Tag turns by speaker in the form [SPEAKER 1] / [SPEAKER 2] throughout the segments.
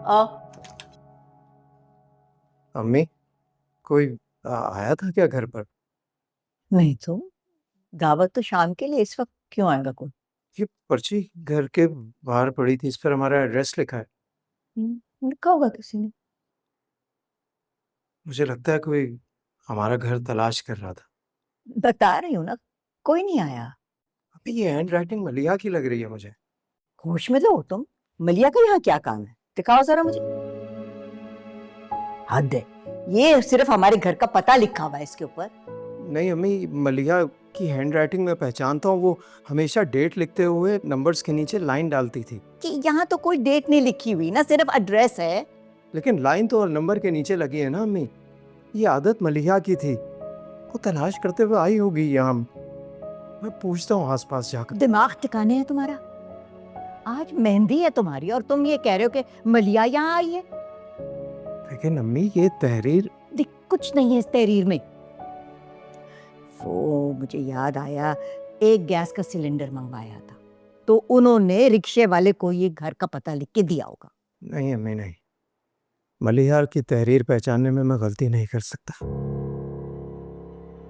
[SPEAKER 1] आओ।
[SPEAKER 2] अम्मी, कोई आया था क्या घर पर?
[SPEAKER 1] नहीं तो दावत तो शाम के लिए, इस वक्त क्यों आएगा कोई?
[SPEAKER 2] ये पर्ची घर के बाहर पड़ी थी, इस पर हमारा एड्रेस लिखा है।
[SPEAKER 1] लिखा होगा किसी ने।
[SPEAKER 2] मुझे लगता है कोई हमारा घर तलाश कर रहा था।
[SPEAKER 1] बता रही हूँ ना, कोई नहीं आया।
[SPEAKER 2] अभी ये हैंड राइटिंग मलिया की लग रही है मुझे।
[SPEAKER 1] होश में तो हो तुम। मलिया का यहाँ क्या काम है? दिखाओ जरा मुझे। हद है, ये सिर्फ हमारे घर का पता लिखा हुआ है इसके ऊपर।
[SPEAKER 2] नहीं अम्मी, मलिया की हैंड राइटिंग में पहचानता हूँ। वो हमेशा डेट लिखते हुए नंबर्स के नीचे लाइन डालती थी।
[SPEAKER 1] कि यहाँ तो कोई डेट नहीं लिखी हुई ना, सिर्फ एड्रेस है।
[SPEAKER 2] लेकिन लाइन तो और नंबर के नीचे लगी है ना अम्मी। ये आदत मलिया की थी। वो तलाश करते हुए आई होगी यहाँ। मैं पूछता हूँ आसपास जाकर।
[SPEAKER 1] दिमाग ठिकाने है तुम्हारा? आज मेहंदी है तुम्हारी और तुम ये कह रहे हो कि मलिया यहाँ आई है।
[SPEAKER 2] लेकिन अम्मी, ये तहरीर।
[SPEAKER 1] देख, कुछ नहीं है इस तहरीर में। वो मुझे याद आया, एक गैस का सिलेंडर मंगवाया था तो उन्होंने रिक्शे वाले को ये घर का पता लिख के दिया होगा।
[SPEAKER 2] नहीं अम्मी, नहीं। मलिहार की तहरीर पहचानने में मैं गलती नहीं कर सकता।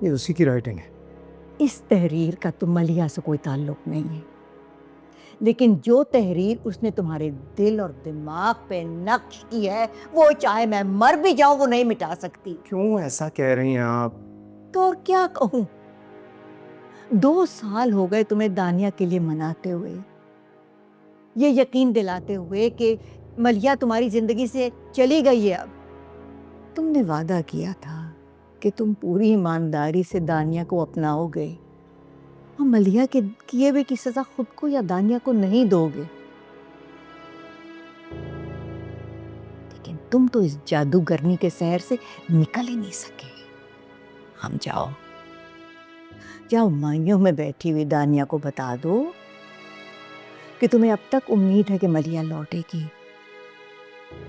[SPEAKER 2] ये उसी की राइटिंग है।
[SPEAKER 1] इस तहरीर का तो मलिया से कोई ताल्लुक नहीं है, लेकिन जो तहरीर उसने तुम्हारे दिल और दिमाग पे नक्श की है, वो चाहे मैं मर भी जाऊं वो नहीं मिटा सकती।
[SPEAKER 2] क्यों ऐसा कह रही हैं आप?
[SPEAKER 1] तो और क्या कहूं? 2 साल हो गए तुम्हें दानिया के लिए मनाते हुए, ये यकीन दिलाते हुए कि मलिया तुम्हारी जिंदगी से चली गई है। अब तुमने वादा किया था कि तुम पूरी ईमानदारी से दानिया को अपनाओगे और मलिया के किए हुए की सजा खुद को या दानिया को नहीं दोगे। लेकिन तुम तो इस जादूगरनी के शहर से निकल ही नहीं सके। हम जाओ जाओ, माइयों में बैठी हुई दानिया को बता दो कि तुम्हें अब तक उम्मीद है कि मलिया लौटेगी,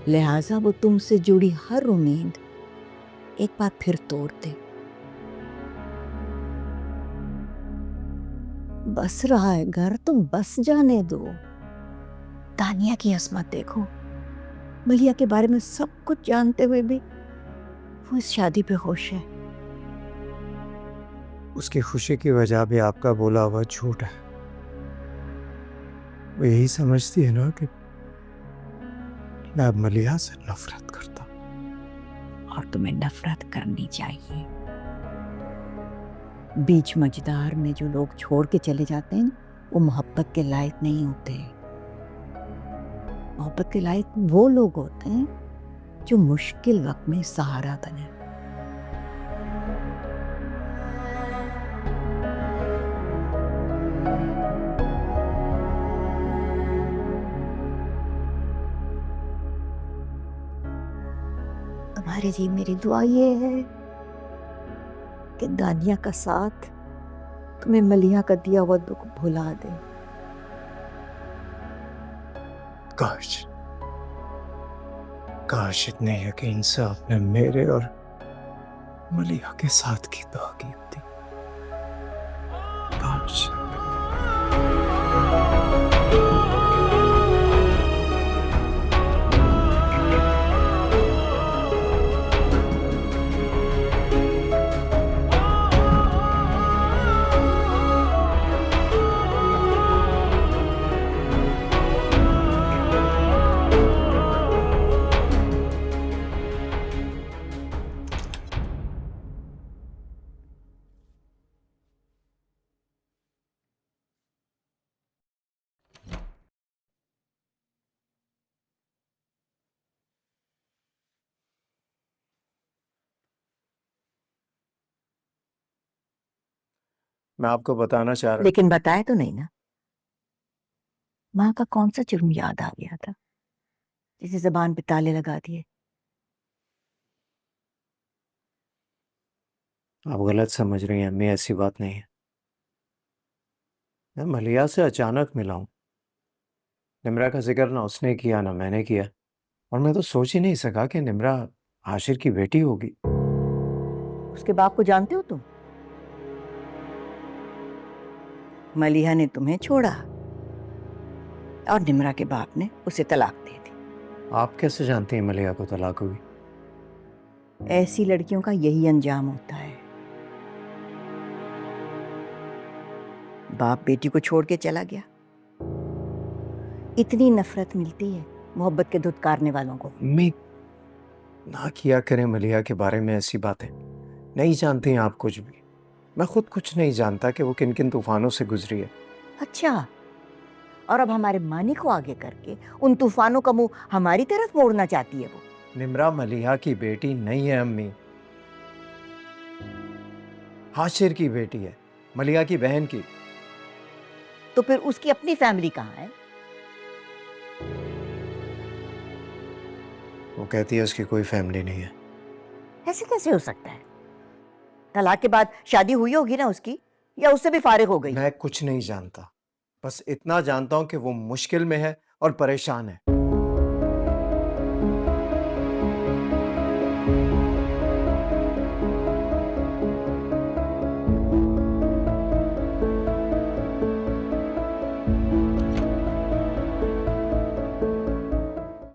[SPEAKER 1] लिहाजा वो तुमसे जुड़ी हर उम्मीद एक बार फिर तोड़ दे। बस रहा है घर, तुम बस जाने दो। दानिया की असमत देखो, मलिया के बारे में सब कुछ जानते हुए भी वो इस शादी पे खुश है।
[SPEAKER 2] उसकी खुशी की वजह भी आपका बोला हुआ झूठ है। वो यही समझती है ना कि मैं अब मलिया से नफरत करता।
[SPEAKER 1] और तुम्हें नफरत करनी चाहिए। बीच मझधार में जो लोग छोड़ के चले जाते हैं वो मोहब्बत के लायक नहीं होते। मोहब्बत के लायक वो लोग होते हैं जो मुश्किल वक्त में सहारा बने। तुम्हारे लिए मेरी दुआ ये है कि दानिया का साथ तुम्हें मलिया का दिया हुआ दुख भुला दे।
[SPEAKER 2] काश, काश इतने यकीन से आपने मेरे और मलिया के साथ की दुआ की थी। काश। मैं आपको बताना चाह रहा।
[SPEAKER 1] लेकिन बताए तो नहीं ना। माँ का कौन सा जुर्म याद आ गया था जिसे जबान पे ताले लगा दिए?
[SPEAKER 2] आप गलत समझ रही हैं अम्मी, ऐसी बात नहीं है। मैं मलिया से अचानक मिला हूँ। निम्रा का जिक्र ना उसने किया ना मैंने किया। और मैं तो सोच ही नहीं सका कि निम्रा आशिर की बेटी होगी।
[SPEAKER 1] उसके बाप को जानते हो तुम? मलिहा ने तुम्हें छोड़ा और निम्रा के बाप ने उसे तलाक दे दी।
[SPEAKER 2] आप कैसे जानती हैं मलिया को तलाक हुई?
[SPEAKER 1] ऐसी लड़कियों का यही अंजाम होता है। बाप बेटी को छोड़ के चला गया। इतनी नफरत मिलती है मोहब्बत के धुतकारने वालों को।
[SPEAKER 2] अम्मी, ना किया करें मलिया के बारे में ऐसी बातें। नहीं जानती हैं आप कुछ भी। मैं खुद कुछ नहीं जानता कि वो किन किन तूफानों से गुजरी है।
[SPEAKER 1] अच्छा, और अब हमारे मानी को आगे करके उन तूफानों का मुंह हमारी तरफ मोड़ना चाहती है वो।
[SPEAKER 2] निम्रा मलिहा की बेटी नहीं है अम्मी, हाशिर की बेटी है, मलिहा की बहन की।
[SPEAKER 1] तो फिर उसकी अपनी फैमिली कहाँ है?
[SPEAKER 2] वो कहती है उसकी कोई फैमिली नहीं है।
[SPEAKER 1] ऐसे कैसे हो सकता है? तलाक के बाद शादी हुई होगी ना उसकी, या उससे भी फारिग हो गई?
[SPEAKER 2] मैं कुछ नहीं जानता, बस इतना जानता हूं कि वो मुश्किल में है और परेशान है।